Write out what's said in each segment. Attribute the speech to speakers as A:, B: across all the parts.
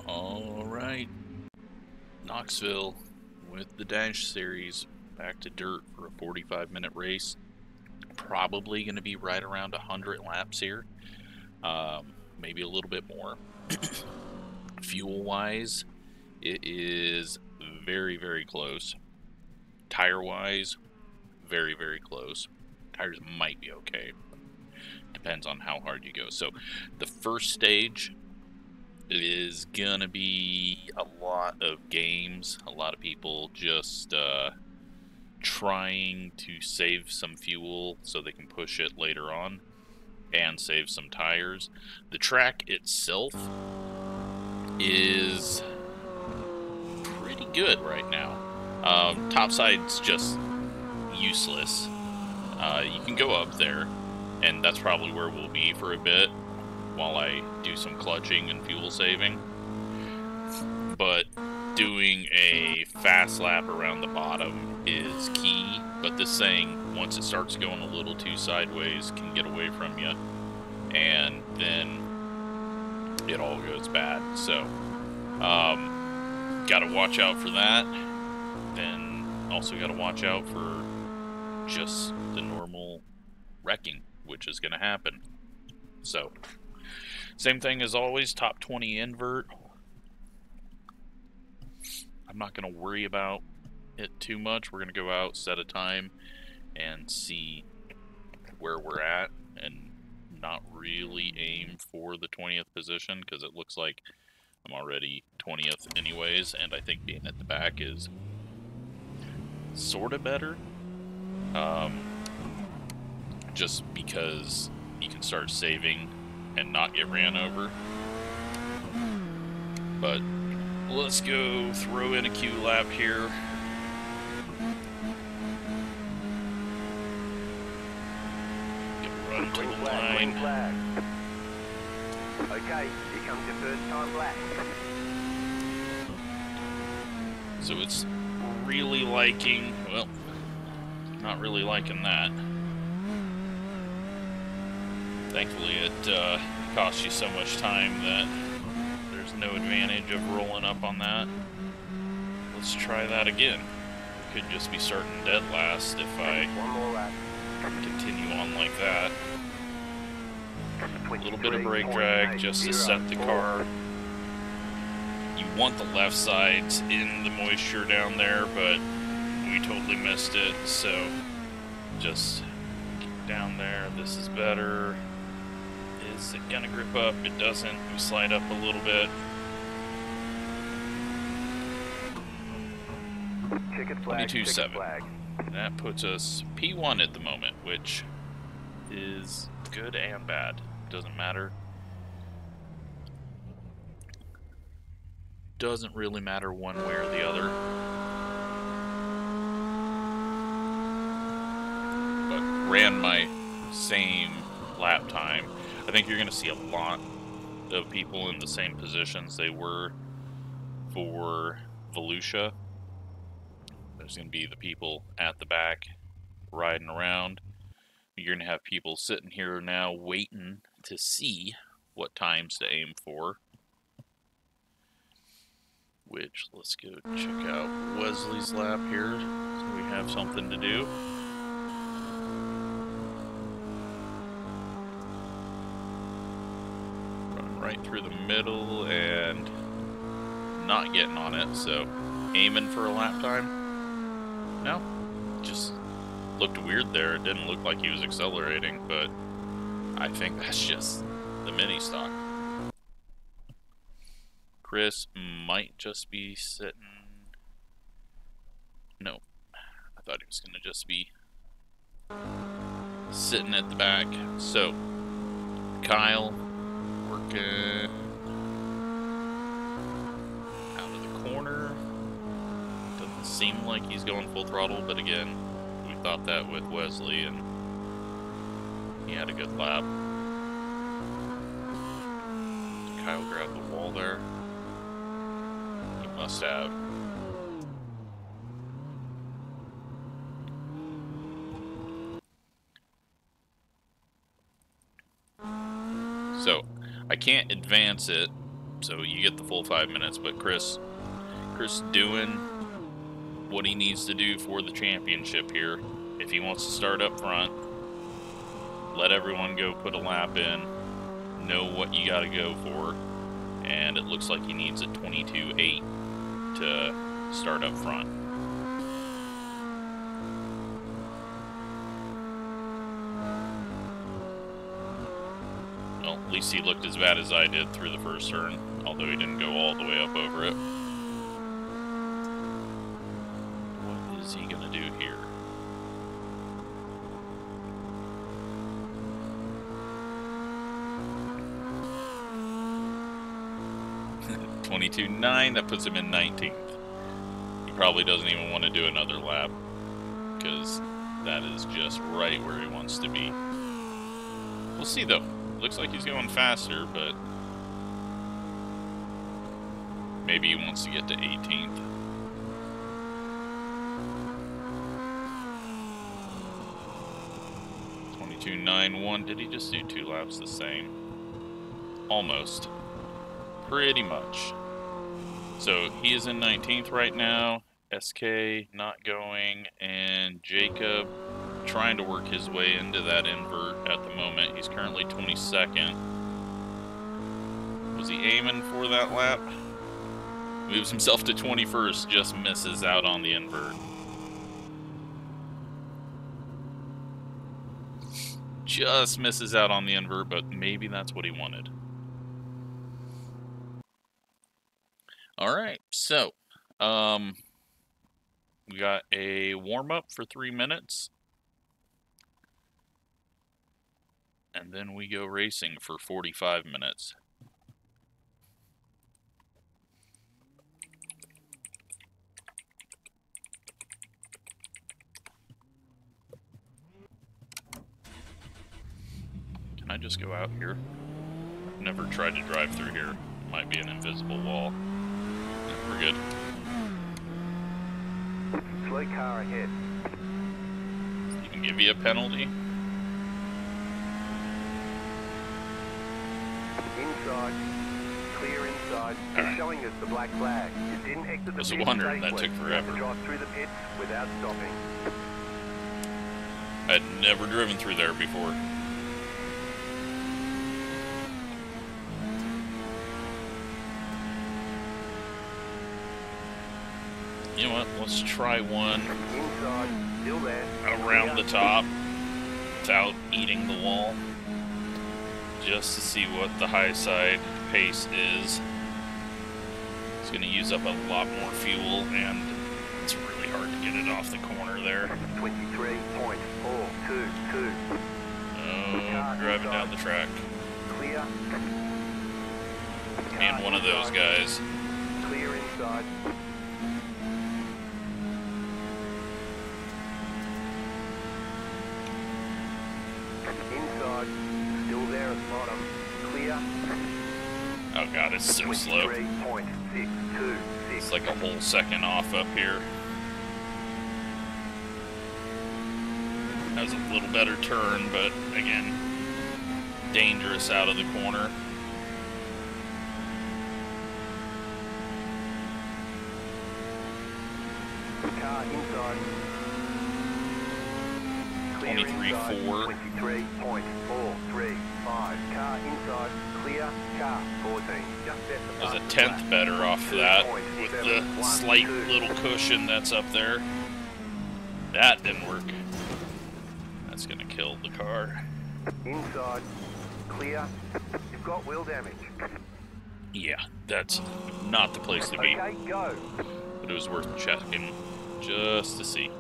A: All right, Knoxville with the Dash Series back to dirt for a 45-minute race. Probably going to be right around 100 laps here, maybe a little bit more. Fuel-wise, it is very, very close. Tire-wise, very, very close. Tires might be okay. Depends on how hard you go. So the first stage is gonna be a lot of games, a lot of people just trying to save some fuel so they can push it later on and save some tires. The track itself is pretty good right now. Topside's just useless. You can go up there, and that's probably where we'll be for a bit while I do some clutching and fuel saving. But doing a fast lap around the bottom is key, but this thing, once it starts going a little too sideways, can get away from you, and then it all goes bad. So gotta watch out for that. Then also gotta watch out for just the normal wrecking, which is gonna happen. So same thing as always, top 20 invert. I'm not going to worry about it too much. We're going to go out, set a time, and see where we're at, and not really aim for the 20th position, because it looks like I'm already 20th anyways, and I think being at the back is sort of better. Just because you can start saving and not get ran over. But let's go throw in a Q lap here. Get run to the line.
B: Okay, here comes your first time lap.
A: So it's really liking, well, not really liking that. Thankfully, it costs you so much time that there's no advantage of rolling up on that. Let's try that again. Could just be starting dead last if I continue on like that. A little bit of brake drag just to set the car. You want the left sides in the moisture down there, but we totally missed it, so just get down there. This is better. Is it gonna grip up? It doesn't. We slide up a little bit. 22.7. That puts us P1 at the moment, which is good and bad. Doesn't matter. Doesn't really matter one way or the other. But ran my same lap time. I think you're going to see a lot of people in the same positions they were for Volusia. There's going to be the people at the back riding around. You're going to have people sitting here now waiting to see what times to aim for. Which, let's go check out Wesley's lap here, so we have something to do. Running right through the middle and not getting on it, so aiming for a lap time. No, just looked weird there. It didn't look like he was accelerating, but I think that's just the mini stock. Chris might just be sitting... No, I thought he was going to just be sitting at the back. So, Kyle working out of the corner. Doesn't seem like he's going full throttle, but again, we thought that with Wesley, and he had a good lap. Kyle grabbed the wall there. Must have. So, I can't advance it So you get the full 5 minutes, but Chris doing what he needs to do for the championship here. If he wants to start up front, let everyone go put a lap in, know what you got to go for, and it looks like he needs a 22.8 to start up front. Well, at least he looked as bad as I did through the first turn, although he didn't go all the way up over it. What is he gonna do here? 22.9, that puts him in 19th. He probably doesn't even want to do another lap, because that is just right where he wants to be. We'll see though. Looks like he's going faster, but maybe he wants to get to 18th. .9.1. Did he just do 2 laps the same? Almost. Pretty much. So he is in 19th right now. SK not going, and Jacob trying to work his way into that invert at the moment. He's currently 22nd. Was he aiming for that lap? Moves himself to 21st, just misses out on the invert. Just misses out on the invert, but maybe that's what he wanted. Alright, so we got a warm-up for 3 minutes. And then we go racing for 45 minutes. Can I just go out here? I've never tried to drive through here. Might be an invisible wall. Yeah, we're good.
B: Slow car ahead.
A: He can give you a penalty.
B: Inside. Clear inside. You're showing us the black flag. You didn't exit the pits safely.
A: I was wondering, that took forever.
B: Drive through the pits without stopping.
A: I'd never driven through there before. You know what, let's try one
B: Inside, still there.
A: Around the top without eating the wall, just to see what the high side pace is. It's going to use up a lot more fuel, and it's really hard to get it off the corner there.
B: 23.422.
A: Oh, driving down the track.
B: Clear.
A: And one of those guys.
B: Clear inside. Inside, still there at the bottom. Clear.
A: Oh god, it's so slow.
B: 23.626.
A: It's like a whole second off up here. That was a little better turn, but again, dangerous out of the corner.
B: Car inside.
A: 23.4.
B: 23.435. Car inside. Clear. Car 14. Just set the
A: Was a
B: button
A: tenth
B: flat.
A: better off of that with the slight little cushion that's up there. That didn't work. That's gonna kill the car.
B: Inside. Clear. You've got wheel damage.
A: Yeah, that's not the place to be.
B: Okay, go.
A: But it was worth checking just to see.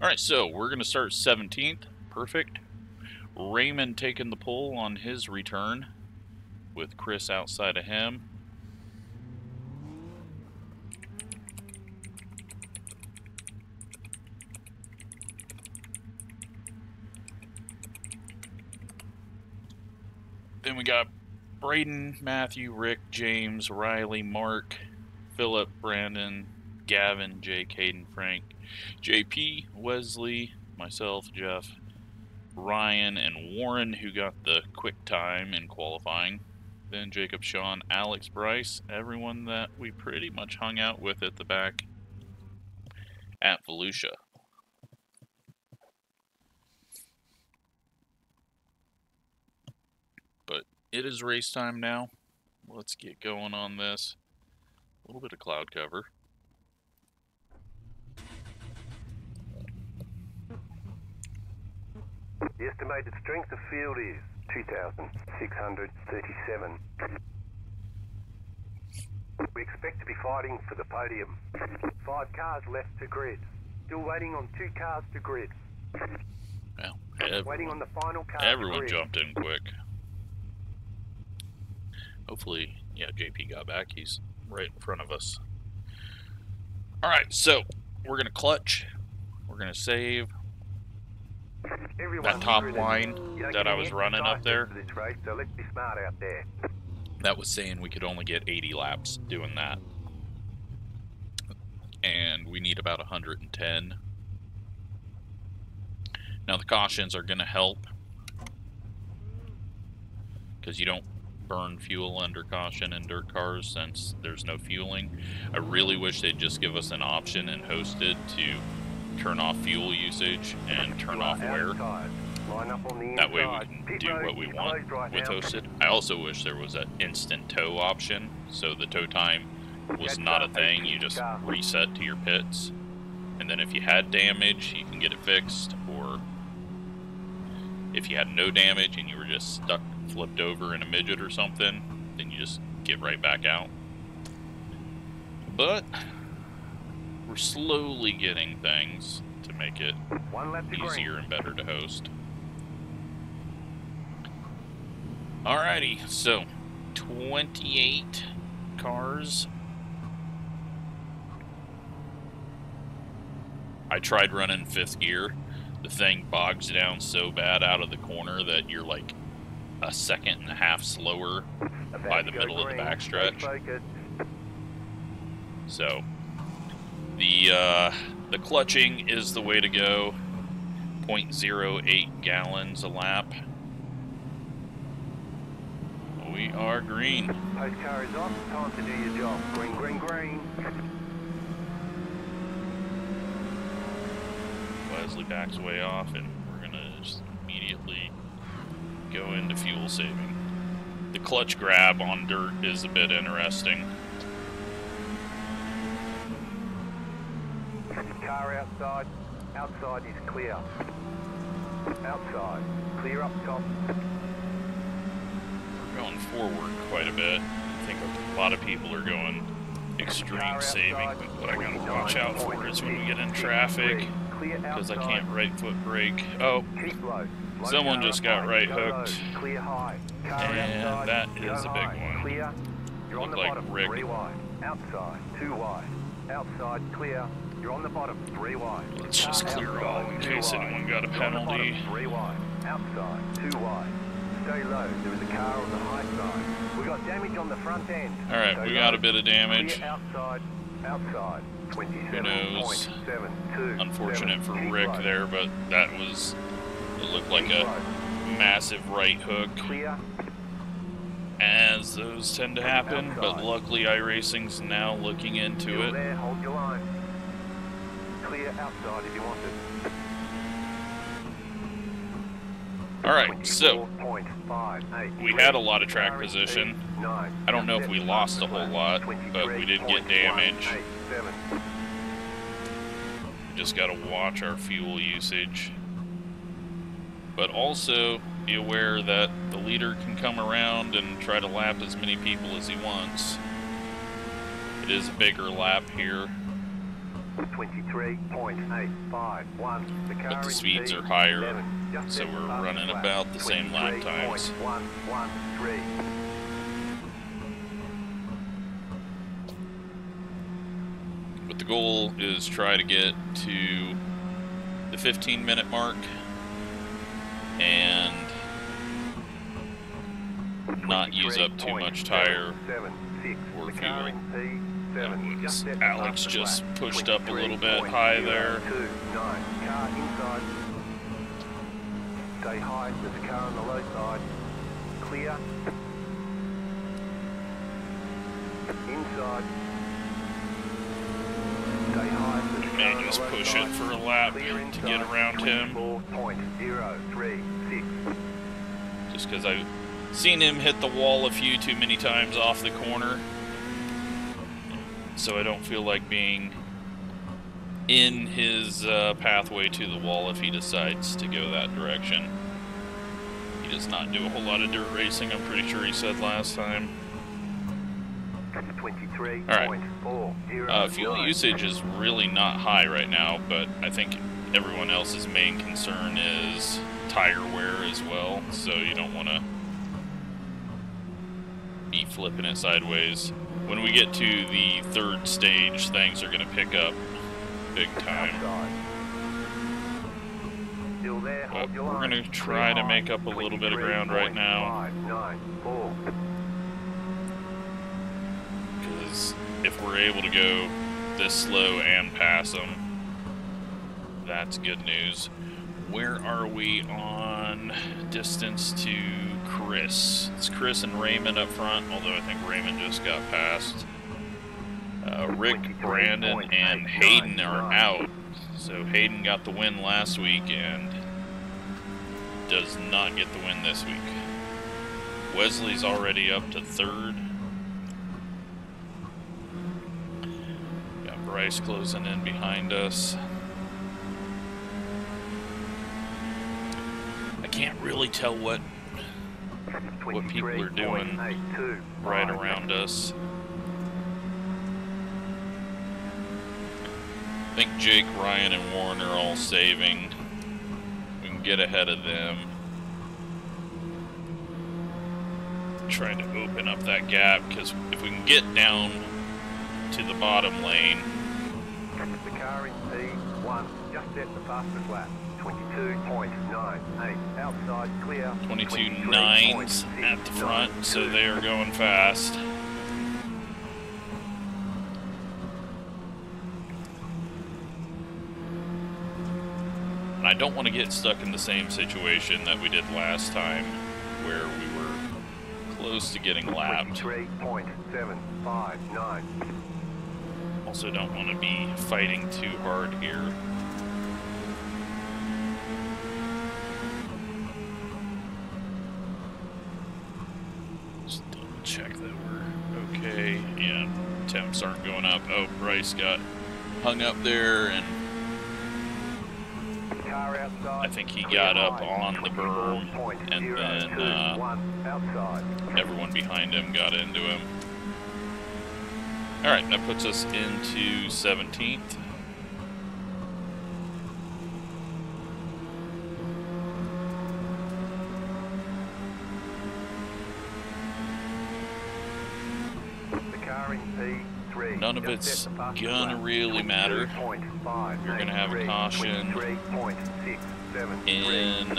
A: Alright, so we're going to start 17th. Perfect. Raymond taking the pole on his return with Chris outside of him. Then we got Braden, Matthew, Rick, James, Riley, Mark, Philip, Brandon, Gavin, Jake, Hayden, Frank, JP, Wesley, myself, Jeff, Ryan, and Warren, who got the quick time in qualifying. Ben, Jacob, Sean, Alex, Bryce, everyone that we pretty much hung out with at the back at Volusia. But it is race time now. Let's get going on this. A little bit of cloud cover.
B: The estimated strength of field is 2,637. We expect to be fighting for the podium. 5 cars left to grid. Still waiting on 2 cars to grid.
A: Well,
B: waiting on the final car.
A: Everyone jumped in quick. Hopefully, yeah, JP got back. He's right in front of us. Alright, so we're going to clutch. We're going to save. That top line that I was running up there,
B: this race, so let's be smart out there.
A: That was saying we could only get 80 laps doing that. And we need about 110. Now the cautions are going to help, because you don't burn fuel under caution in dirt cars since there's no fueling. I really wish they'd just give us an option in Hosted to turn off fuel usage and turn off wear. That way we can do what we want with Hosted. I also wish there was an instant tow option, so the tow time was not a thing. You just reset to your pits, and then if you had damage, you can get it fixed, or if you had no damage and you were just stuck, flipped over in a midget or something, then you just get right back out. But we're slowly getting things to make it easier and better to host. Alrighty, so 28 cars. I tried running 5th gear. The thing bogs down so bad out of the corner that you're like a second and a half slower by the middle of the backstretch. So the clutching is the way to go. 0.08 gallons a lap. We are green.
B: Post car is off. Time to do your job. Green, green, green.
A: Wesley backs way off, and we're gonna just immediately go into fuel saving. The clutch grab on dirt is a bit interesting.
B: Car outside. Outside is clear. Outside. Clear up top.
A: We're going forward quite a bit. I think a lot of people are going extreme saving, but what I gotta watch out for is when we get in traffic, because I can't right foot brake. Oh, someone just got right hooked, and that is a big one. Looked like Rick.
B: Outside, 2 wide. Outside, clear. You're on the bottom, 3 wide.
A: Let's just clear all in case anyone got a penalty.
B: 3 wide. Outside, 2 wide. Stay low. There is a car on the high side. We got damage on the front end.
A: All right, we got a bit of damage.
B: Outside, outside.
A: Who knows? Unfortunate for Rick there, but that was, it looked like a massive right hook, as those tend to happen, but luckily iRacing's now looking into it.
B: Hold your line. Clear outside if you want it.
A: Alright, so we had a lot of track position. I don't know if we lost a whole lot, but we did get damage. We just gotta watch our fuel usage. But also be aware that the leader can come around and try to lap as many people as he wants. It is a bigger lap here.
B: 23.851.
A: But the speeds are higher, so we're running about the same lap times. But the goal is try to get to the 15-minute mark and not use up too much tire or fuel. Alex just pushed up a little bit high there.
B: Car inside. Stay high. There's a car on the low side. Clear. Inside. Stay high.
A: May just push it for a lap to get around him.
B: 24.036.
A: Just because I've seen him hit the wall a few too many times off the corner. So I don't feel like being in his pathway to the wall if he decides to go that direction. He does not do a whole lot of dirt racing, I'm pretty sure he said last time. Alright. Fuel usage is really not high right now, but I think everyone else's main concern is tire wear as well, so you don't want to be flipping it sideways. When we get to the third stage, things are going to pick up big time. But we're going to try to make up a little bit of ground right now. Because if we're able to go this slow and pass them, that's good news. Where are we on distance to Chris? It's Chris and Raymond up front, although I think Raymond just got passed. Rick, Brandon, and Hayden are out. So Hayden got the win last week and does not get the win this week. Wesley's already up to third. Got Bryce closing in behind us. I can't really tell what people are doing right around us. I think Jake, Ryan, and Warren are all saving. We can get ahead of them. Trying to open up that gap, because if we can get down to the bottom lane.
B: The car in P1 just set the fastest lap. 22.98 outside clear.
A: 22.9s at the front, so they are going fast. And I don't want to get stuck in the same situation that we did last time, where we were close to getting lapped.
B: 23.759.
A: Also don't want to be fighting too hard here. Just double check that we're okay. Yeah, temps aren't going up. Oh, Bryce got hung up there, and I think he got up on the berm, and then everyone behind him got into him. Alright, that puts us into 17th. None of it's gonna really matter. You're gonna have a caution in,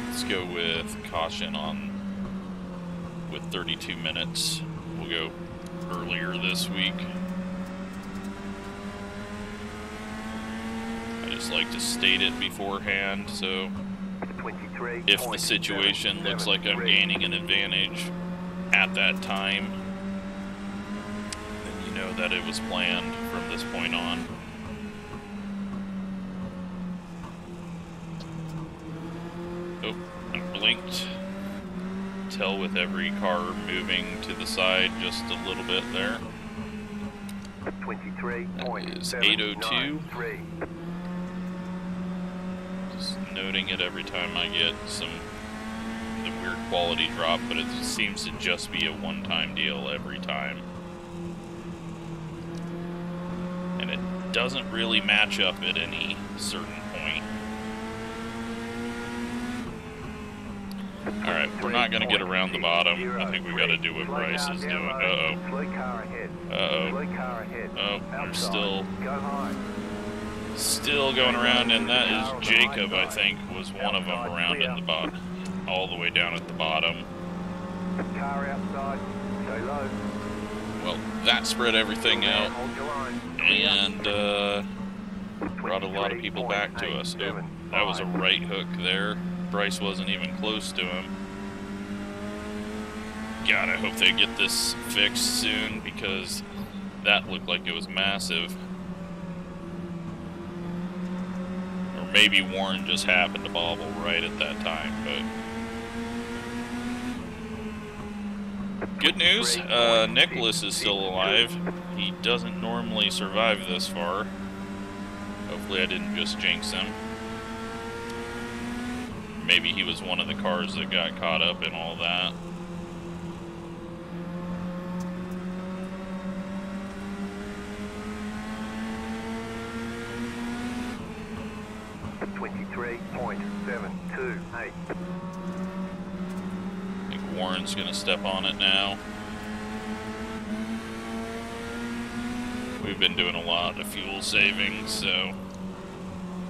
A: let's go with caution on, with 32 minutes. We'll go earlier this week. I just like to state it beforehand, so if the situation looks like I'm gaining an advantage at that time, then you know that it was planned from this point on. Oh, I blinked. Tell with every car moving to the side just a little bit there. That is 802. Just noting it every time I get the weird quality drop, but it seems to just be a one-time deal every time. And it doesn't really match up at any certain point. Alright, we're not going to get around the bottom. I think we got to do what Bryce is doing. Uh-oh. Uh-oh. Oh, we're still going around, and that is Jacob, I think, was one of them around in the bottom, all the way down at the bottom. Well, that spread everything out, and brought a lot of people back to us. Oh, that was a right hook there. Bryce wasn't even close to him. God, I hope they get this fixed soon, because that looked like it was massive. Or maybe Warren just happened to bobble right at that time, but... Good news, Nicholas is still alive. He doesn't normally survive this far. Hopefully I didn't just jinx him. Maybe he was one of the cars that got caught up in all that.
B: .728.
A: I think Warren's gonna step on it now. We've been doing a lot of fuel savings, so...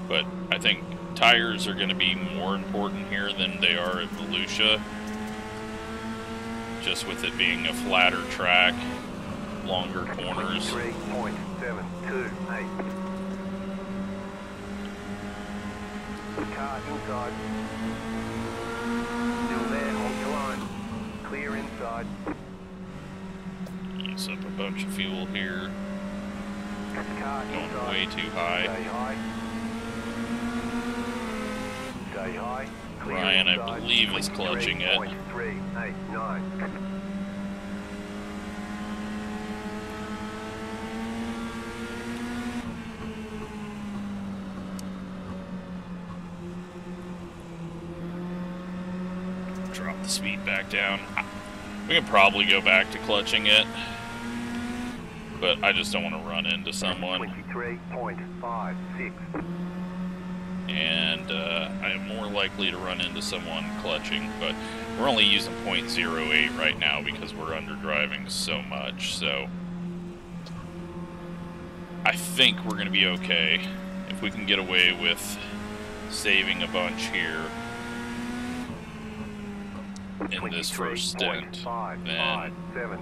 A: But I think tires are gonna be more important here than they are at Volusia. Just with it being a flatter track, longer corners.
B: 23.728. Car inside. Still there, hold your line. Clear inside.
A: Use up a bunch of fuel here.
B: Car
A: Going
B: inside.
A: way too high.
B: Stay high. Stay high. Clear
A: Ryan, I
B: inside.
A: believe, is clutching it.
B: 23.389.
A: Drop the speed back down. We can probably go back to clutching it, but I just don't want to run into someone.
B: 23.56.
A: And I am more likely to run into someone clutching, but we're only using 0.08 right now because we're underdriving so much, so I think we're going to be okay. If we can get away with saving a bunch here in this first stint, then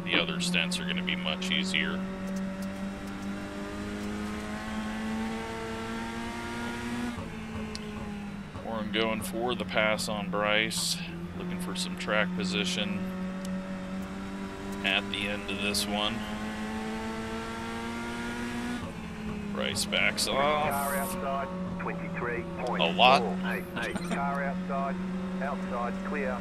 A: the other stints are going to be much easier. I'm going for the pass on Bryce, looking for some track position at the end of this one. Bryce backs off.
B: Car outside, 23.488.
A: A lot.
B: Car outside, outside, clear.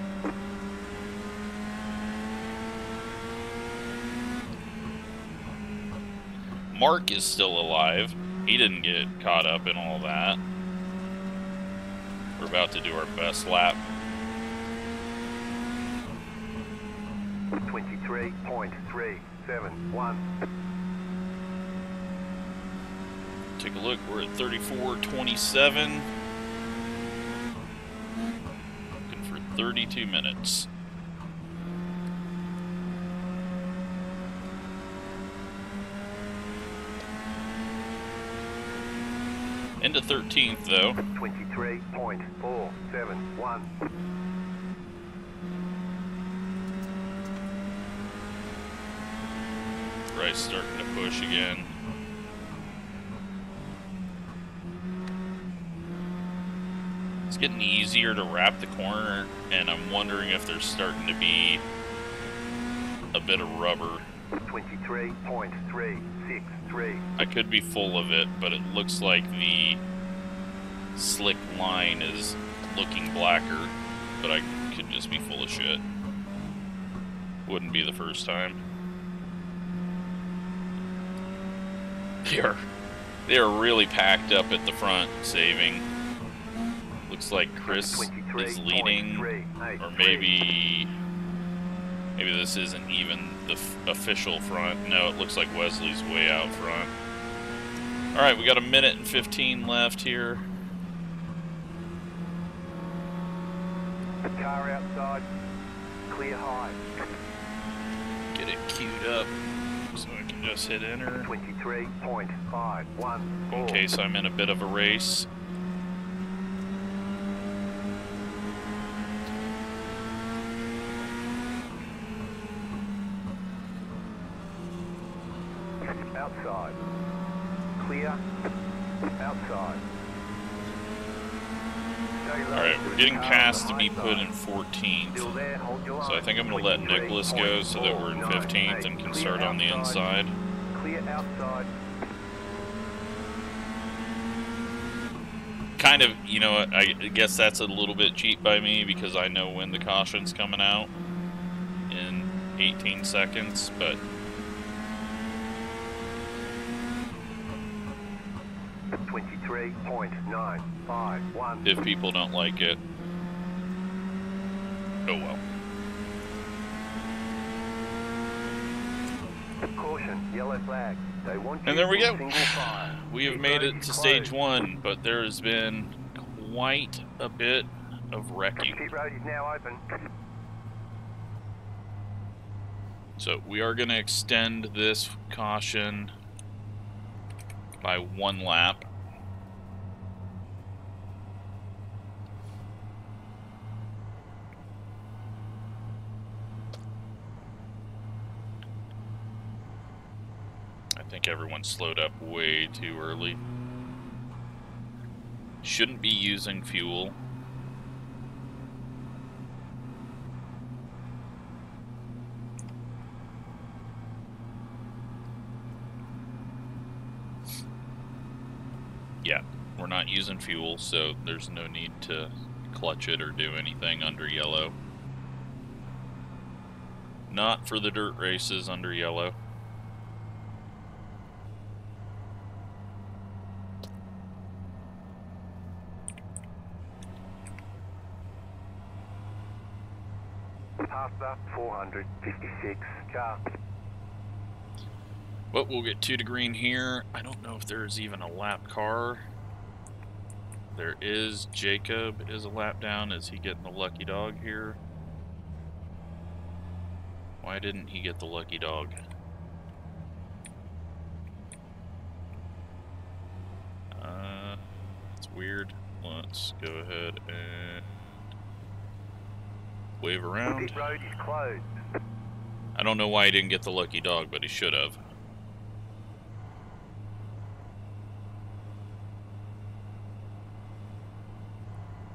A: Mark is still alive. He didn't get caught up in all that. We're about to do our best lap.
B: 23.371.
A: Take a look, we're at 34:27. Looking for 32 minutes. Into 13th though.
B: 23.471.
A: Bryce starting to push again. It's getting easier to wrap the corner, and I'm wondering if there's starting to be a bit of rubber.
B: 23.363.
A: I could be full of it, but it looks like the slick line is looking blacker, but I could just be full of shit. Wouldn't be the first time. They are really packed up at the front, saving. Looks like Chris is leading, or maybe this isn't even the official front. No, it looks like Wesley's way out front. All right, we got 1 minute and 15 left here.
B: Car outside, clear high.
A: Get it queued up so I can just hit enter
B: 23.514.
A: in case I'm in a bit of a race.
B: Outside, clear, outside.
A: Alright, we're getting past to be put in 14th. So I think I'm going to let Nicholas go so that we're in 15th and can start on the inside.
B: Clear outside.
A: Kind of, you know what, I guess that's a little bit cheap by me because I know when the caution's coming out in 18 seconds, but...
B: 23.951.
A: if people don't like it, oh well.
B: Caution, yellow flag. They want you
A: And there we go.
B: single fire.
A: We have
B: Pit
A: made
B: road
A: it
B: is
A: to stage
B: closed.
A: 1, but there has been quite a bit of wrecking.
B: Pit road is now open.
A: So we are going to extend this caution by 1 lap. I think everyone slowed up way too early. Shouldn't be using fuel. Yeah, we're not using fuel, so there's no need to clutch it or do anything under yellow. Not for the dirt races under yellow.
B: Pasta 456 car.
A: But we'll get 2 to green here. I don't know if there's even a lap car. There is. Jacob is a lap down. Is he getting the lucky dog here? Why didn't he get the lucky dog? That's weird. Let's go ahead and wave around.
B: Pit road is closed.
A: I don't know why he didn't get the lucky dog, but he should have.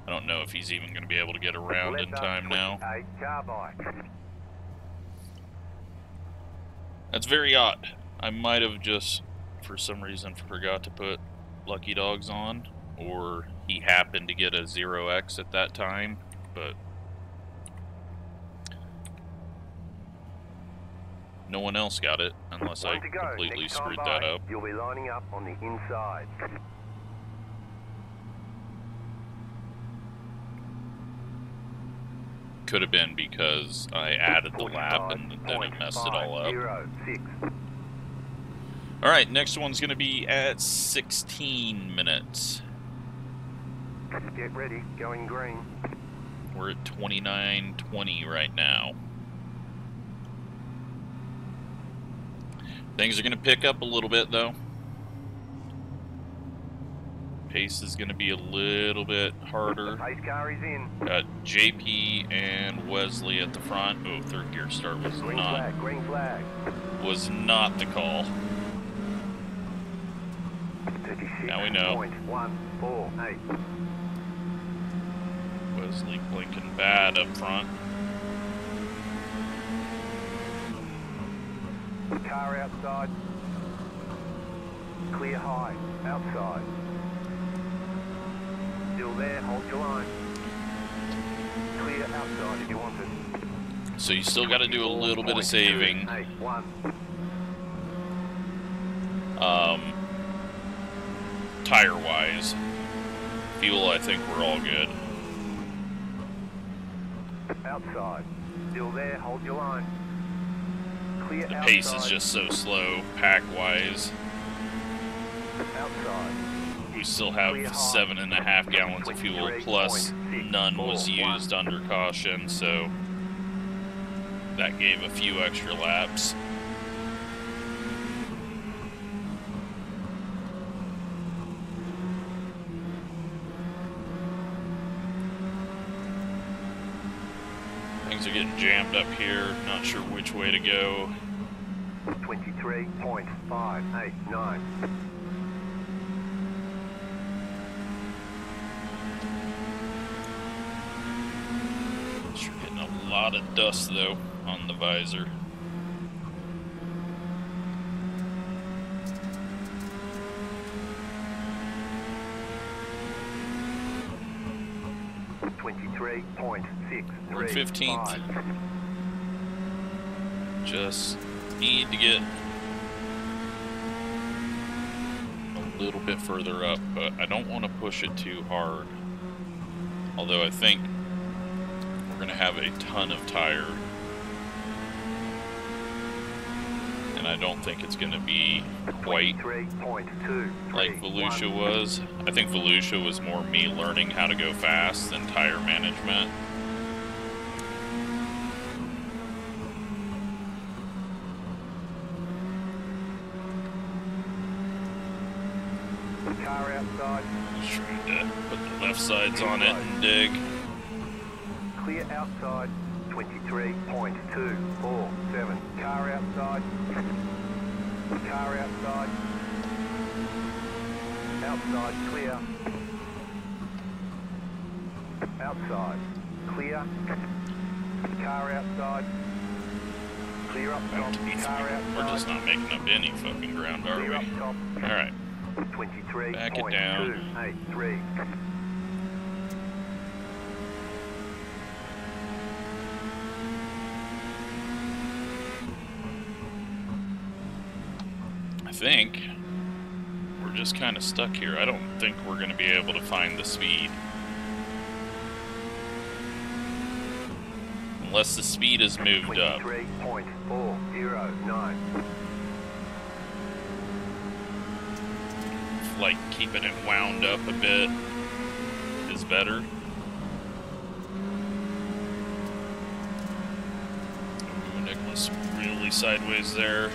A: I don't know if he's even going to be able to get around in time now.
B: Car bike.
A: That's very odd. I might have just, for some reason, forgot to put lucky dogs on, or he happened to get a 0x at that time, but no one else got it, unless I completely screwed that up.
B: You'll be lining up on the inside.
A: Could have been because I added the lap and then it messed it all up.
B: 46.
A: Alright, next one's going to be at 16 minutes.
B: Get ready, going green.
A: We're at 29:20 right now. Things are going to pick up a little bit, though. Pace is going to be a little bit harder.
B: Pace car is in.
A: Got JP and Wesley at the front. Oh, third gear start was
B: Green flag.
A: was not the call.
B: 36.
A: Now we know.
B: 148.
A: Wesley blinking bad up front.
B: Car outside. Clear high. Outside. Still there, hold your line. Clear outside if you want it.
A: So you still got to do a little bit of saving. Tire-wise. Fuel, I think we're all good.
B: Outside. Still there, hold your line. Clear
A: The
B: outside.
A: pace is just so slow, pack-wise.
B: Outside.
A: We still have 7.5 gallons of fuel, plus none was used under caution, so that gave a few extra laps. Things are getting jammed up here, not sure which way to go.
B: 23.589.
A: lot of dust though on the visor. We're 15th. Just need to get a little bit further up, but I don't want to push it too hard. Although I think we're going to have a ton of tire. And I don't think it's going to be quite like Volusia was. I think Volusia was more me learning how to go fast than tire management.
B: Car outside.
A: Just trying to put the left sides on it and dig.
B: Clear outside. 23.247. Car outside. Car outside. Outside clear. Outside clear. Car outside. Clear up top. Car outside.
A: We're just not making up any fucking ground, are we?
B: Clear up top.
A: Alright. Back it down.
B: 23.283.
A: I think we're just kind of stuck here. I don't think we're going to be able to find the speed. Unless the speed is moved up.
B: 23.409.
A: Like keeping it wound up a bit is better. Ooh, Nicholas really sideways there.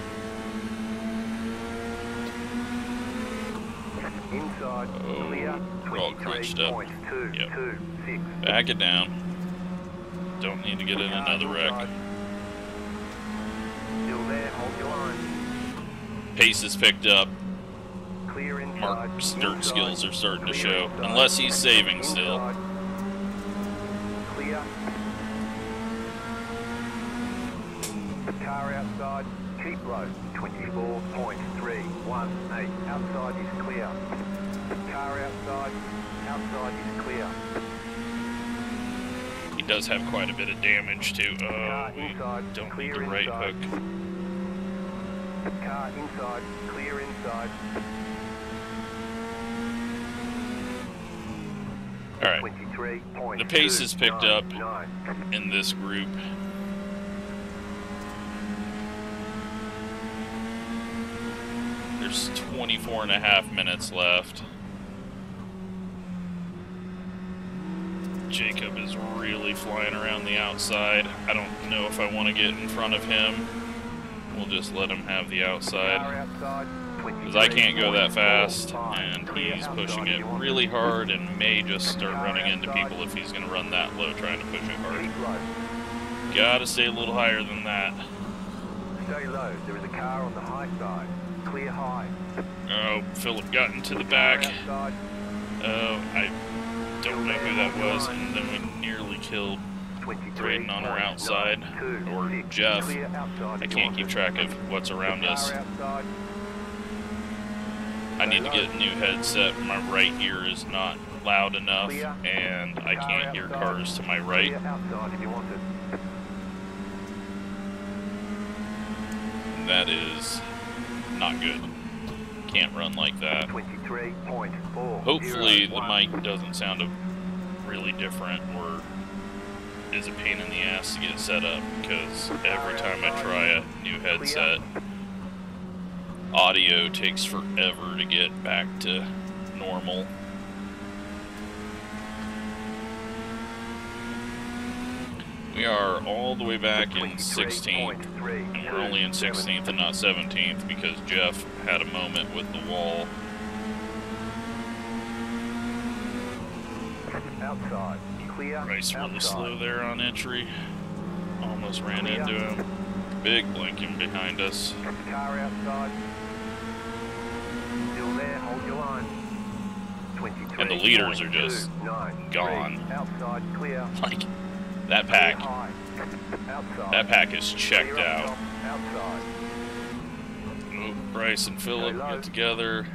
B: Inside, clear,
A: we're all crunched up.
B: 23.226.
A: Yep. Back it down. Don't need to get in another wreck.
B: Still there, hold your line.
A: Pace is picked up.
B: Clear inside.
A: Mark's dirt skills are starting to
B: Clear
A: show.
B: inside.
A: Unless he's saving still.
B: Inside. Clear. Car outside. Keep low. 24.318. Outside is clear. Car outside. Outside is clear.
A: He does have quite a bit of damage too.
B: Car
A: We
B: inside.
A: don't
B: Clear
A: need the right
B: inside.
A: hook.
B: Car inside. Clear inside.
A: Alright. The pace is picked up
B: 23.299.
A: in this group. There's 24.5 minutes left. Jacob is really flying around the outside. I don't know if I want to get in front of him. We'll just let him have the outside. Because I can't go that fast, and he's pushing it really hard and may just start running into people if he's going to run that low trying to push it hard. Gotta stay a little higher than that.
B: Stay low. There is a car on the high side. Clear high.
A: Oh, Philip got into the back. Oh, I don't know who that was, and then we nearly killed Braden on our outside, or Jeff. I can't keep track of what's around us. I need to get a new headset. My right ear is not loud enough, and I can't hear cars to my right. That is not good. Can't run like that. Hopefully the mic doesn't sound really different or is a pain in the ass to get set up, because every time I try a new headset, audio takes forever to get back to normal. We are all the way back in 16th, and we're only in 16th and not 17th because Jeff had a moment with the wall.
B: Outside, clear.
A: Rice really slow there on entry. Almost ran into him. Big blinking behind us.
B: Car outside. Still there, hold your line. 23.
A: And the leaders are just gone.
B: Outside, clear.
A: Like, that pack
B: Outside.
A: That pack is checked
B: Clear up
A: out.
B: top. Outside.
A: Oh, Bryce and Phillip get together.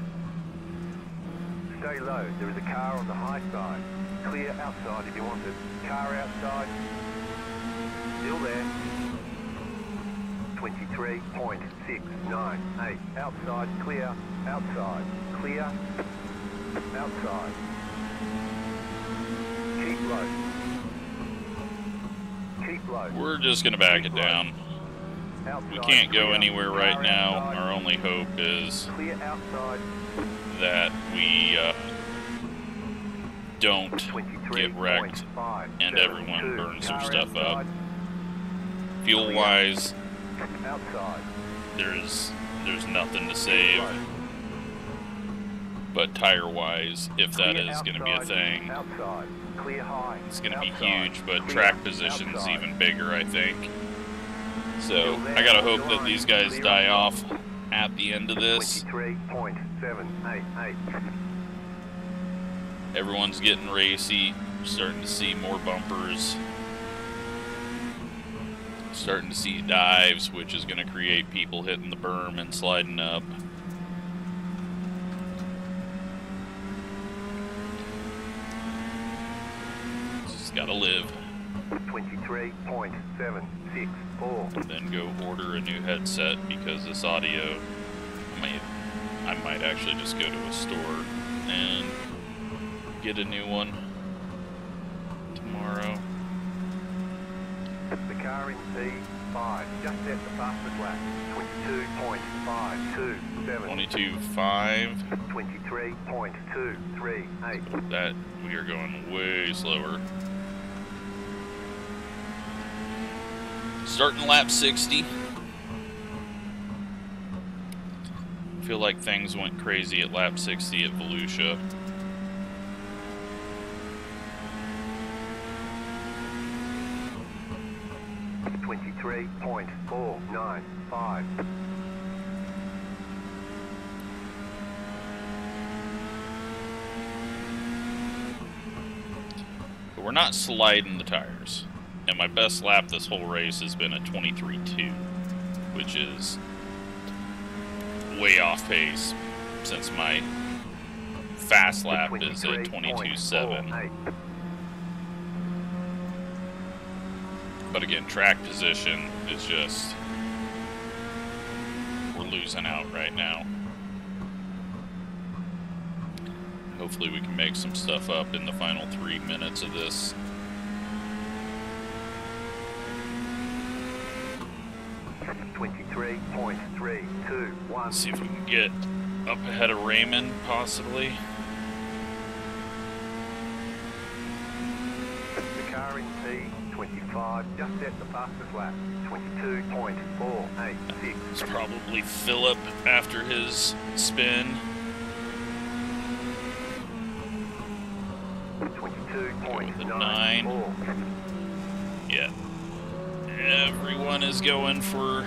B: Stay low. There is a car on the high side. Clear outside if you want it. Car outside. Still there. 23.698. Outside. Clear. Outside. Clear. Outside. Keep low. Keep low.
A: We're just gonna back it down.
B: Outside.
A: We can't go
B: Clear.
A: anywhere right
B: Car
A: now.
B: outside.
A: Our only hope is
B: Clear outside.
A: that we don't get wrecked and everyone burns their stuff up. Fuel-wise,
B: Outside.
A: there's nothing to save. But tire-wise, if that is going to be a thing,
B: Outside. Clear high.
A: it's going to be
B: Outside.
A: huge. But
B: Clear.
A: track position's
B: Outside.
A: even bigger, I think. So I gotta hope that these guys die off at the end of this.
B: 23.788.
A: Everyone's getting racy. Starting to see more bumpers. Starting to see dives, which is going to create people hitting the berm and sliding up. Just gotta live.
B: 23.764.
A: Then go order a new headset because this audio, I might actually just go to a store and get a new one tomorrow.
B: The car in P5 just set the fastest lap. 22.527.
A: 22.5.
B: 23.238.
A: That we are going way slower. Starting lap 60. I feel like things went crazy at lap 60 at Volusia.
B: .495.
A: But we're not sliding the tires. And my best lap this whole race has been a 23.2, which is way off pace since my fast lap is at 22.7. But again, track position is just, we're losing out right now. Hopefully we can make some stuff up in the final 3 minutes of this.
B: .321.
A: See if we can get up ahead of Raymond, possibly.
B: The car in P25 just set the fastest lap. 22.486.
A: It's probably Phillip after his spin.
B: 22.94.
A: Yeah. Everyone is going for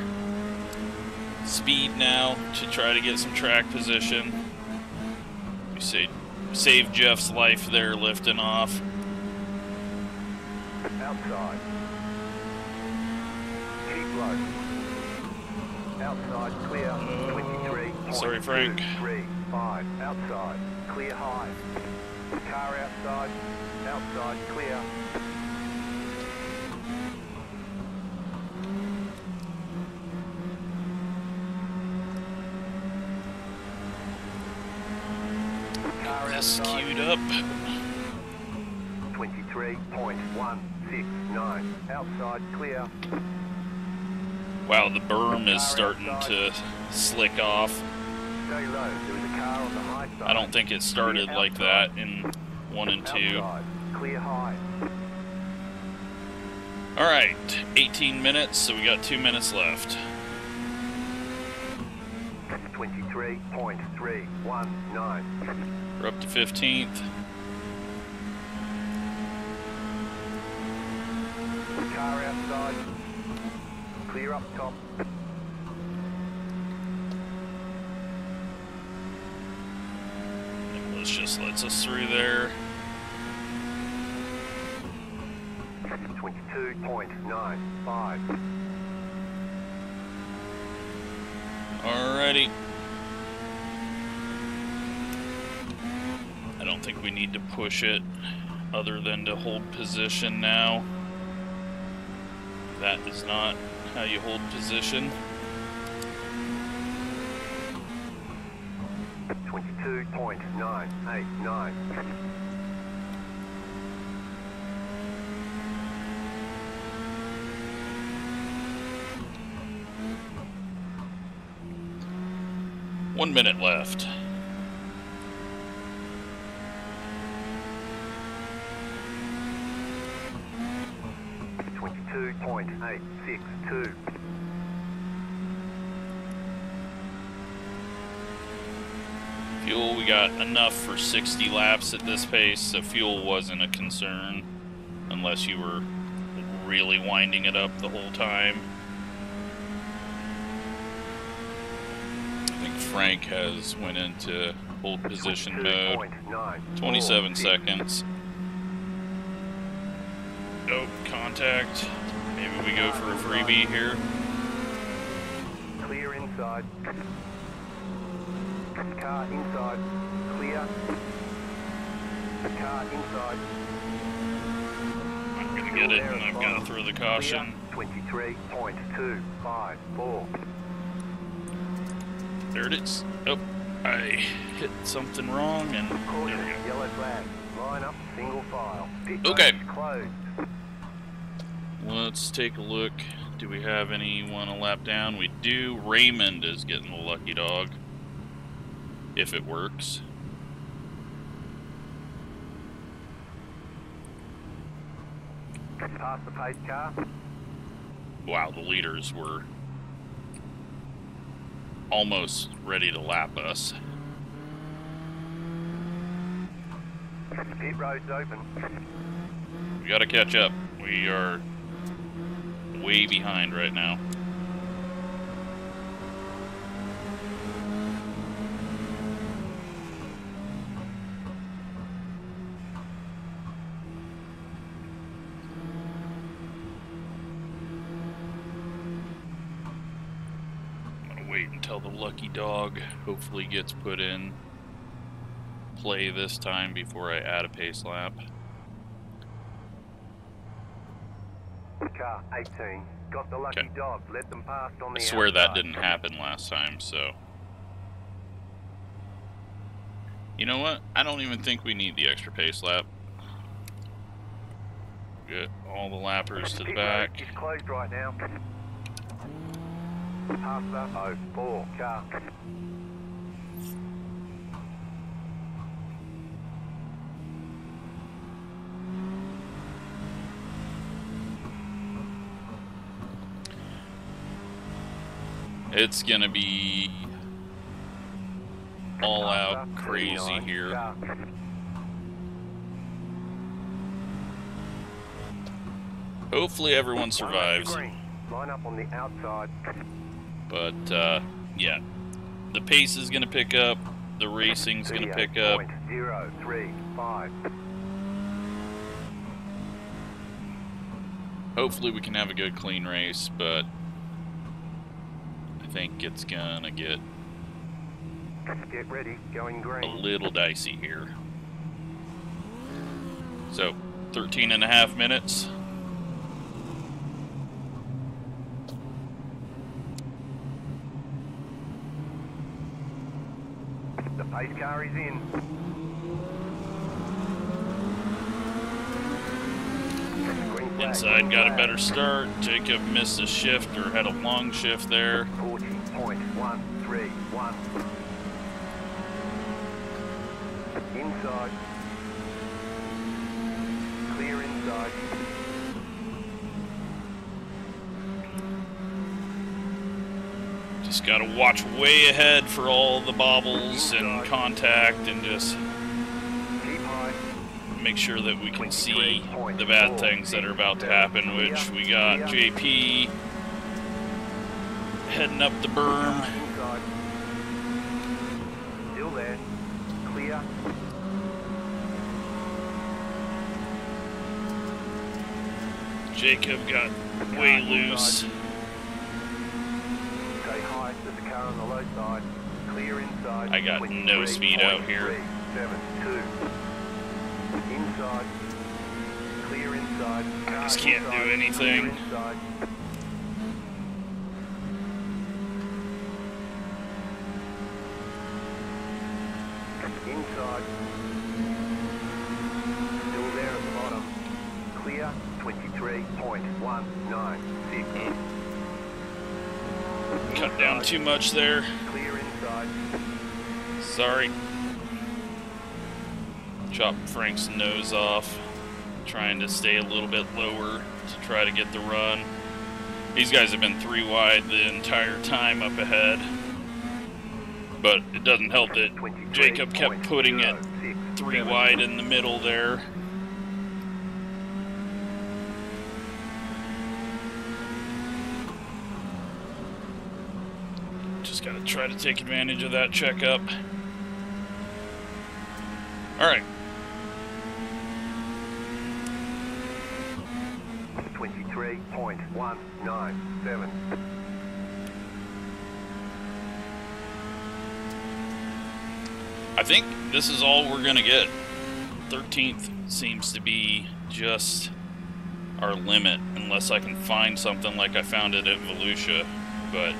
A: speed now to try to get some track position. We save Jeff's life there lifting off.
B: Outside. Keep low. Outside clear. 23.
A: Sorry, Frank.
B: 335. Outside. Clear high. Car outside. Outside clear.
A: This queued up.
B: 23.169. Outside clear.
A: Wow, the berm is starting to slick off.
B: Stay low. There is a car on the high side.
A: I don't think it started like that in 1 and 2.
B: Outside. Clear high.
A: Alright, 18 minutes, so we got 2 minutes left.
B: 23.319.
A: We're up to 15th.
B: Car outside. Clear up top.
A: Nicholas just lets us through there.
B: 22.95.
A: Alrighty. I don't think we need to push it other than to hold position now. That is not how you hold position.
B: 22.989.
A: One minute left.
B: .862.
A: Fuel, we got enough for 60 laps at this pace, so fuel wasn't a concern unless you were really winding it up the whole time. I think Frank has went into hold position mode. 27 seconds. Oh, contact. Maybe we go for a freebie here.
B: Clear inside. Car inside. Clear. Car inside.
A: I'm gonna get it, and I've got to throw the caution.
B: 23.254.
A: There it is. Oh, I hit something wrong, and there we go.
B: Yellow flag. Line up, single file.
A: Okay.
B: Closed.
A: Let's take a look. Do we have anyone a lap down? We do. Raymond is getting the lucky dog. If it works.
B: Pass the pace car.
A: Wow, the leaders were almost ready to lap us.
B: Pit road's open.
A: We gotta catch up. We are way behind right now. Wait until the lucky dog hopefully gets put in play this time before I add a pace lap.
B: Car 18 got the lucky dog. Let them pass on the
A: I swear
B: outside.
A: that didn't happen last time, so. You know what? I don't even think we need the extra pace lap. Get all the lappers to the
B: Pit
A: back.
B: road is closed right now. Pass the 04 car.
A: It's gonna be all out crazy here. Hopefully everyone survives.
B: Line up on the outside.
A: But yeah, the pace is gonna pick up, the racing's gonna pick up.
B: 035.
A: Hopefully we can have a good clean race, but I think it's gonna get
B: ready, going
A: a
B: green.
A: little dicey here. So 13.5 minutes.
B: The pace car is in.
A: Inside got a better start. Jacob missed a shift or had a long shift there.
B: 40.131. Inside. Clear inside.
A: Just gotta watch way ahead for all the bobbles and contact and just
B: Keep high.
A: make sure that we can see the bad things that are about to happen, which we got JP heading up the berm.
B: Inside. Still there. Clear.
A: Jacob got way loose.
B: Stay high, there's a car on the low side. Clear inside.
A: I got no speed out here.
B: 372. Inside. Clear inside.
A: I just can't do anything.
B: Inside. Inside. Still there at the bottom. Clear. 23.196.
A: Cut down too much there.
B: Clear inside.
A: Sorry. Chop Frank's nose off. Trying to stay a little bit lower to try to get the run. These guys have been 3 wide the entire time up ahead. But it doesn't help that Jacob kept putting it 3 wide in the middle there. Just gotta try to take advantage of that checkup. Alright.
B: 23.197.
A: I think this is all we're gonna get. 13th seems to be just our limit, unless I can find something like I found it at Volusia. But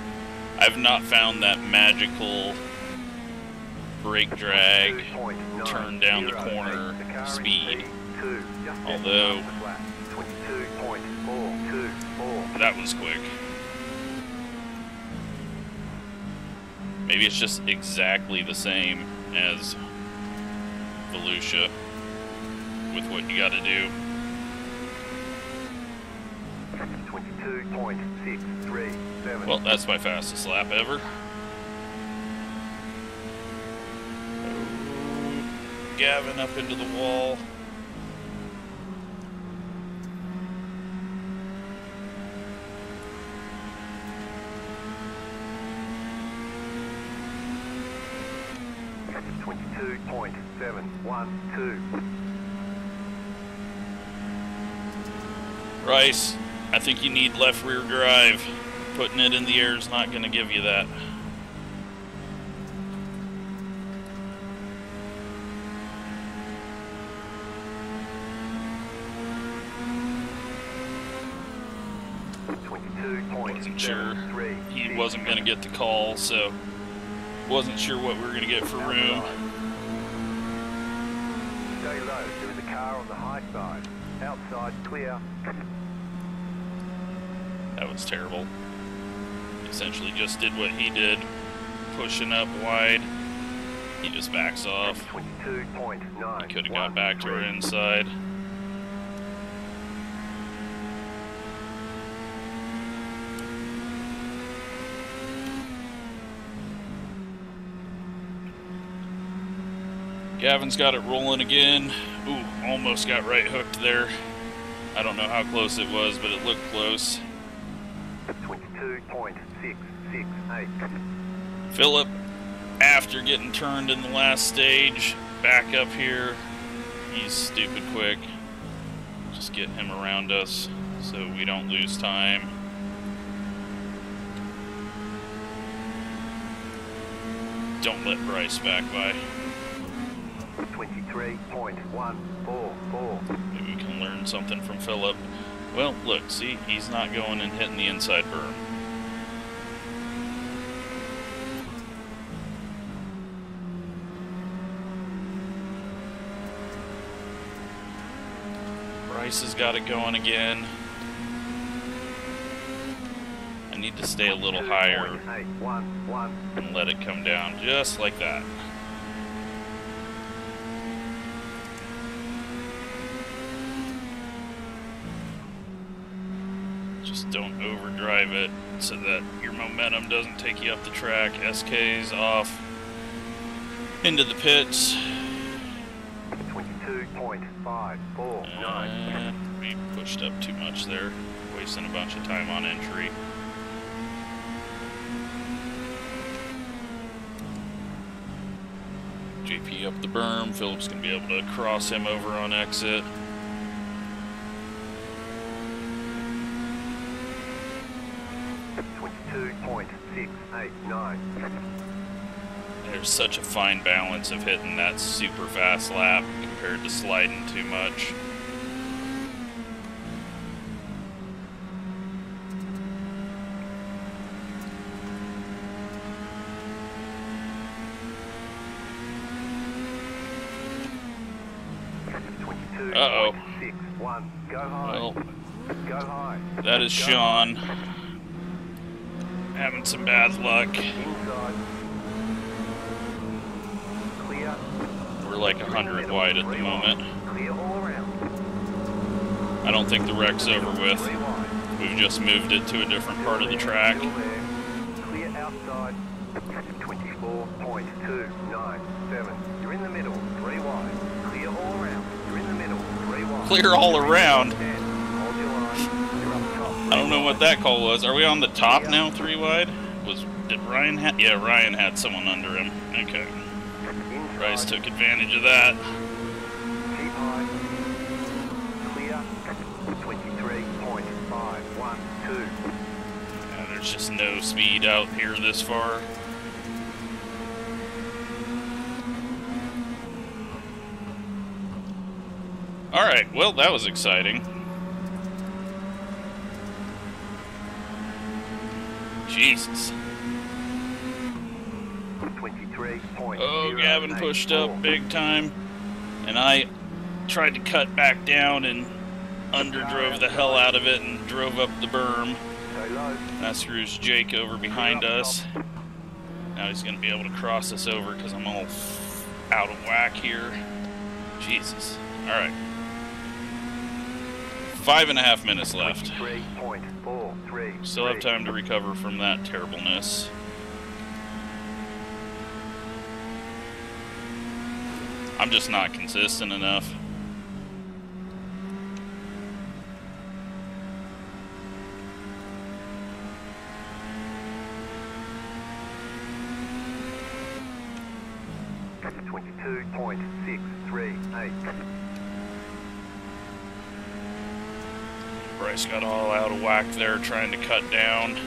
A: I've not found that magical brake drag, turn down the corner speed. Although that was quick. Maybe it's just exactly the same as Volusia with what you gotta do.
B: 22.637.
A: Well, that's my fastest lap ever. Gavin up into the wall. Rice, I think you need left rear drive. Putting it in the air is not going to give you that. Wasn't sure he wasn't going to get the call, so wasn't sure what we were going to get for room.
B: Stay low, there is a car on the high side. Outside, clear.
A: That was terrible. Essentially just did what he did, pushing up wide. He just backs off.
B: 22.9.
A: He could have got back to our inside. Gavin's got it rolling again. Ooh, almost got right hooked there. I don't know how close it was, but it looked close.
B: 22.668.
A: Philip, after getting turned in the last stage, back up here. He's stupid quick. Just get him around us so we don't lose time. Don't let Bryce back by.
B: 23.144.
A: Maybe we can learn something from Philip. Well, look, see, he's not going and hitting the inside berm. Bryce has got it going again. I need to stay a little higher and let it come down just like that. Just don't overdrive it so that your momentum doesn't take you up the track. SK's off into the pits.
B: 22.549.
A: We pushed up too much there, wasting a bunch of time on entry. JP up the berm. Philip's gonna be able to cross him over on exit.
B: .689.
A: There's such a fine balance of hitting that super fast lap compared to sliding too much. Uh-oh. Well, that is Sean having some bad luck. We're like 100 wide at the moment. I don't think the wreck's over with. We've just moved it to a different part of the track.
B: Clear outside. 24.297. You're in the middle, 3 wide. Clear all around. You're in the middle, 3 wide.
A: Clear all around?
B: Hold your line. You're up top.
A: I don't know what that call was. Are we on the top now, 3 wide? Did Ryan have... Yeah, Ryan had someone under him. Okay. Bryce took advantage of that.
B: Keep high. Clear. 23.512.
A: Yeah, there's just no speed out here this far. Alright, well, that was exciting. Jesus. Oh, Gavin pushed up big time, and I tried to cut back down and underdrove the hell out of it and drove up the berm. That screws Jake over behind us. Now he's going to be able to cross us over because I'm all out of whack here. Jesus. Alright. 5.5 minutes left. Still have time to recover from that terribleness. I'm just not consistent enough. Bryce got all out of whack there trying to cut down.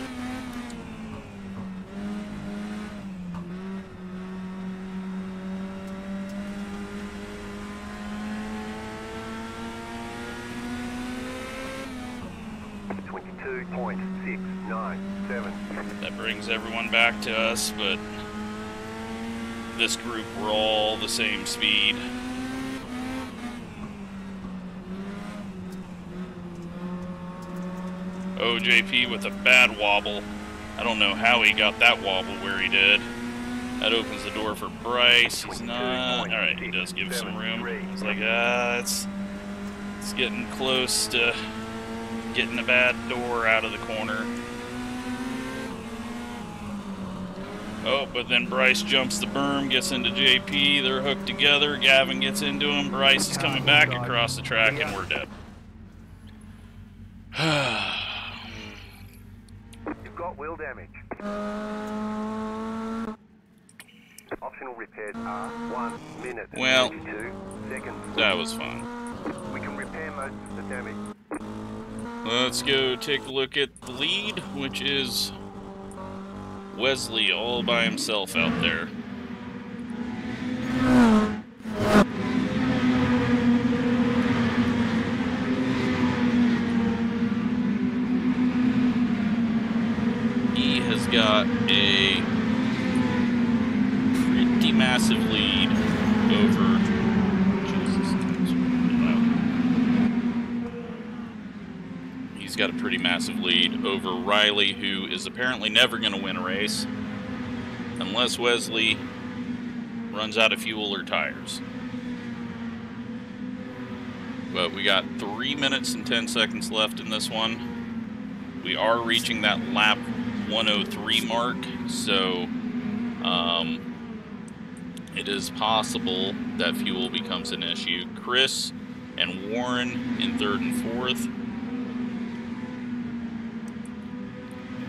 A: That brings everyone back to us, but this group were all the same speed. Oh, JP with a bad wobble. I don't know how he got that wobble where he did. That opens the door for Bryce. He's not... Alright, he does give some room. It's like, it's getting close to getting a bad door out of the corner. Oh, but then Bryce jumps the berm, gets into JP. They're hooked together. Gavin gets into him. Bryce is coming back across the track, and we're dead.
B: You've got wheel damage. Optional repairs are 1 minute and
A: well,
B: 52 seconds.
A: That was fun.
B: We can repair most of the damage.
A: Let's go take a look at the lead, which is Wesley all by himself out there. He has got a pretty massive lead over... He's got a pretty massive lead over Riley, who is apparently never going to win a race unless Wesley runs out of fuel or tires. But we got 3 minutes and 10 seconds left in this one. We are reaching that lap 103 mark, so it is possible that fuel becomes an issue. Chris and Warren in 3rd and 4th.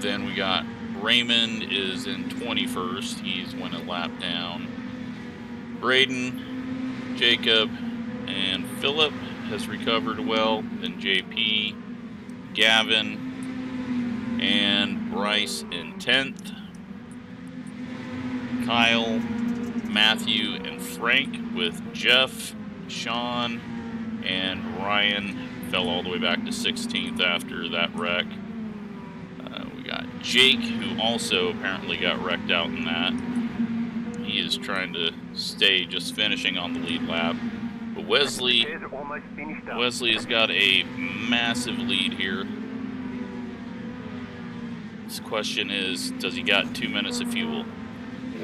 A: Then we got Raymond is in 21st. He's went a lap down. Braden, Jacob, and Philip has recovered well. Then JP, Gavin, and Bryce in 10th. Kyle, Matthew, and Frank, with Jeff, Sean, and Ryan fell all the way back to 16th after that wreck. We got Jake, who also apparently got wrecked out in that. He is trying to stay just finishing on the lead lap. But Wesley has got a massive lead here. This question is, does he got 2 minutes of fuel?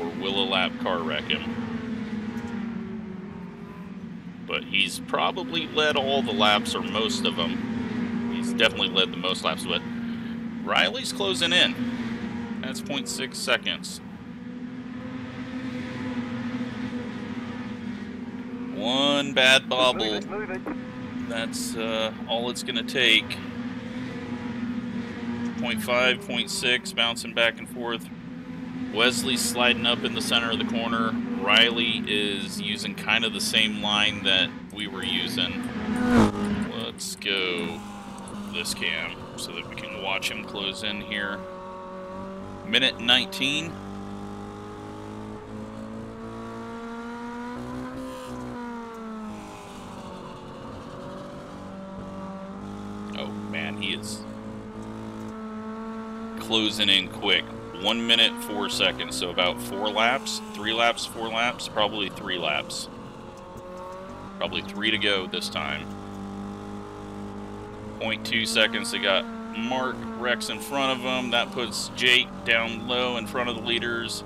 A: Or will a lap car wreck him? But he's probably led all the laps, or most of them. He's definitely led the most laps, but Riley's closing in. That's 0.6 seconds. One bad bobble. That's all it's going to take. 0.5, 0.6, bouncing back and forth. Wesley's sliding up in the center of the corner. Riley is using kind of the same line that we were using. Let's go this cam so that we can watch him close in here. Minute 19. Oh man, he is closing in quick. 1 minute, 4 seconds, so about 4 laps, 3 laps, 4 laps, probably 3 laps. Probably 3 to go this time. 0.2 seconds, they got Mark Rex in front of him. That puts Jake down low in front of the leaders.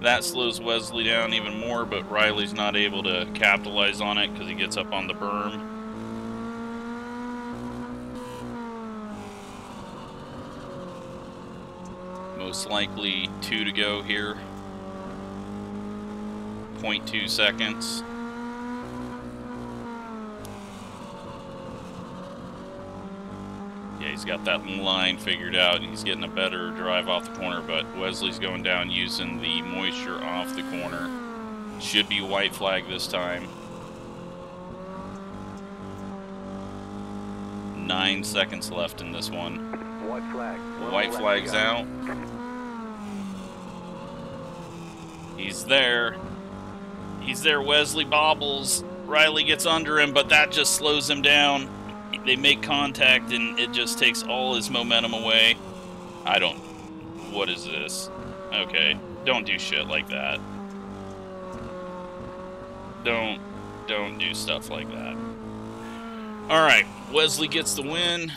A: That slows Wesley down even more, but Riley's not able to capitalize on it because he gets up on the berm. Most likely 2 to go here. 0.2 seconds. Yeah, he's got that line figured out, and he's getting a better drive off the corner, but Wesley's going down using the moisture off the corner. Should be white flag this time. 9 seconds left in this one.
B: White flag.
A: White flag's out. He's there. He's there. Wesley bobbles. Riley gets under him, but that just slows him down. They make contact, and it just takes all his momentum away. What is this? Okay, don't do shit like that. Don't do stuff like that. Alright, Wesley gets the win.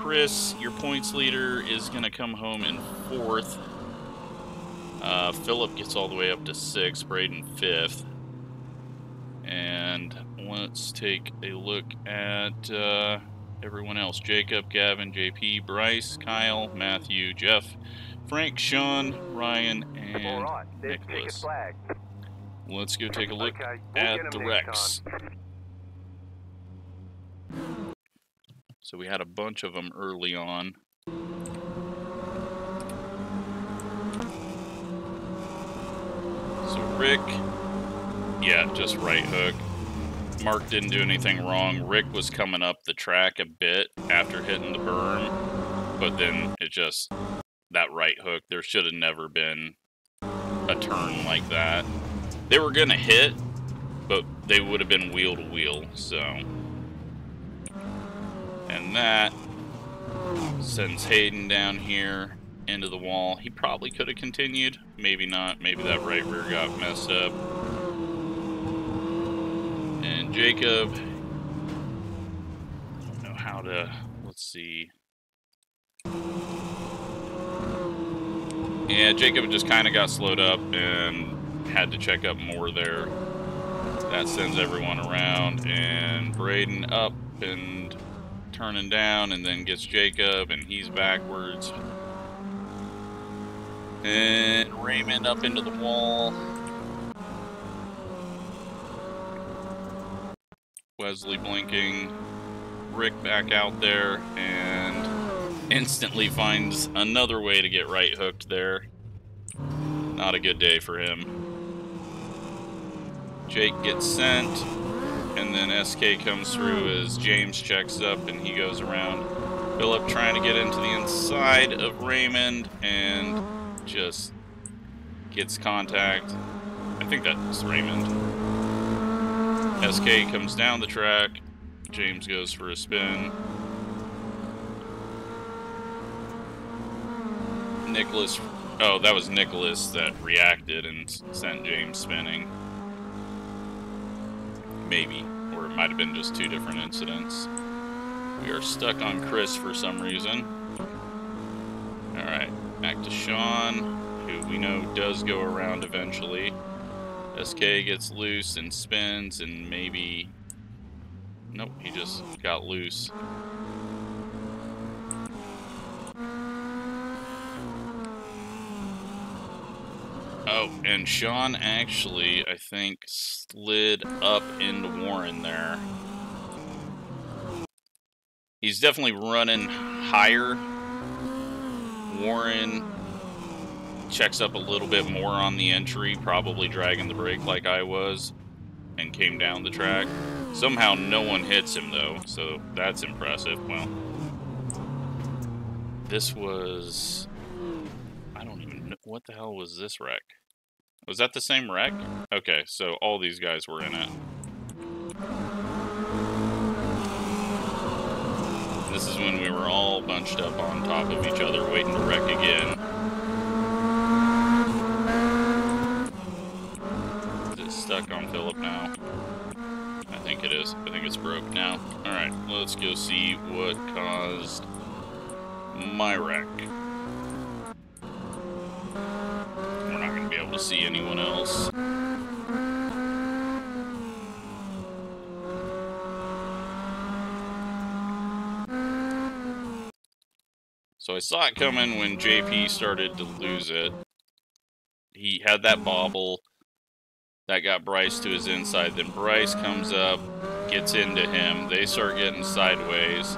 A: Chris, your points leader, is going to come home in 4th. Philip gets all the way up to 6th, Braden 5th. And let's take a look at everyone else. Jacob, Gavin, JP, Bryce, Kyle, Matthew, Jeff, Frank, Sean, Ryan, and Nicholas. Let's go take a look at the wrecks. So we had a bunch of them early on. So Rick, yeah, just right hook. Mark didn't do anything wrong. Rick was coming up the track a bit after hitting the berm, but then it just, that right hook, there should have never been a turn like that. They were gonna hit, but they would have been wheel to wheel, so. And that sends Hayden down here into the wall. He probably could have continued, maybe not. Maybe that right rear got messed up. And Jacob, I don't know how to, let's see. Yeah, Jacob just kind of got slowed up and had to check up more there. That sends everyone around, and Braden up and turning down, and then gets Jacob, and he's backwards. And Raymond up into the wall. Wesley blinking. Rick back out there, and instantly finds another way to get right hooked there. Not a good day for him. Jake gets sent, and then SK comes through as James checks up, and he goes around. Philip trying to get into the inside of Raymond and just gets contact. I think that's Raymond. SK comes down the track. James goes for a spin. Nicholas, oh, that was Nicholas that reacted and sent James spinning. Maybe, or it might have been just two different incidents. We are stuck on Chris for some reason. Alright, back to Sean, who we know does go around eventually. SK gets loose and spins and maybe... Nope, he just got loose. Oh, and Sean actually, I think, slid up into Warren there. He's definitely running higher. Warren checks up a little bit more on the entry, probably dragging the brake like I was, and came down the track. Somehow no one hits him though, so that's impressive. Well, this was... I don't even know. What the hell was this wreck? Was that the same wreck? Okay, so all these guys were in it. This is when we were all bunched up on top of each other waiting to wreck again. Is it stuck on Philip now? I think it is. I think it's broke now. Alright, let's go see what caused my wreck. We're not going to be able to see anyone else. So I saw it coming when JP started to lose it. He had that bobble that got Bryce to his inside. Then Bryce comes up, gets into him. They start getting sideways.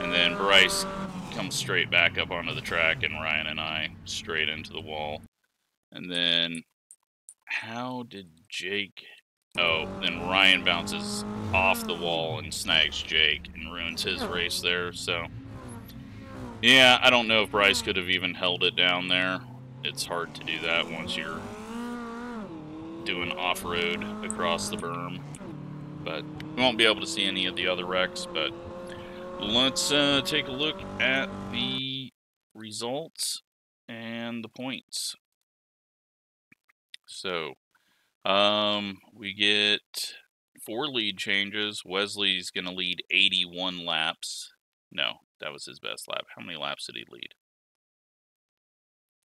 A: And then Bryce comes straight back up onto the track, and Ryan and I straight into the wall. And then, how did Jake... Oh, then Ryan bounces off the wall and snags Jake and ruins his race there, so... Yeah, I don't know if Bryce could have even held it down there. It's hard to do that once you're doing off-road across the berm. But we won't be able to see any of the other wrecks, but let's take a look at the results and the points. So, we get 4 lead changes. Wesley's going to lead 81 laps. No, that was his best lap. How many laps did he lead?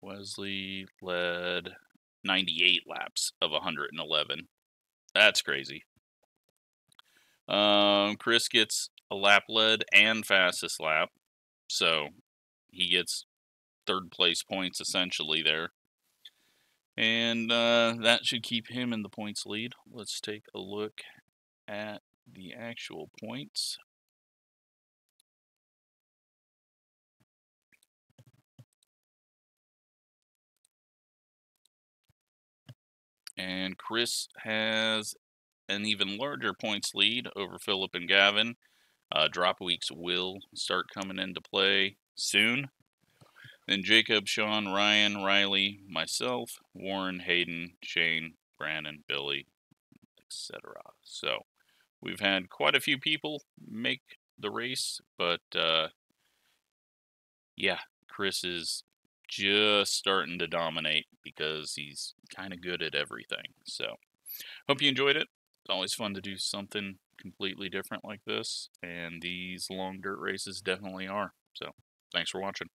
A: Wesley led 98 laps of 111. That's crazy. Chris gets a lap led and fastest lap. So, he gets 3rd place points essentially there. And that should keep him in the points lead. Let's take a look at the actual points. And Chris has an even larger points lead over Philip and Gavin. Drop weeks will start coming into play soon. Then Jacob, Sean, Ryan, Riley, myself, Warren, Hayden, Shane, Brandon, Billy, etc. So we've had quite a few people make the race, but yeah, Chris is just starting to dominate because he's kind of good at everything. So hope you enjoyed it. It's always fun to do something completely different like this, and these long dirt races definitely are. So thanks for watching.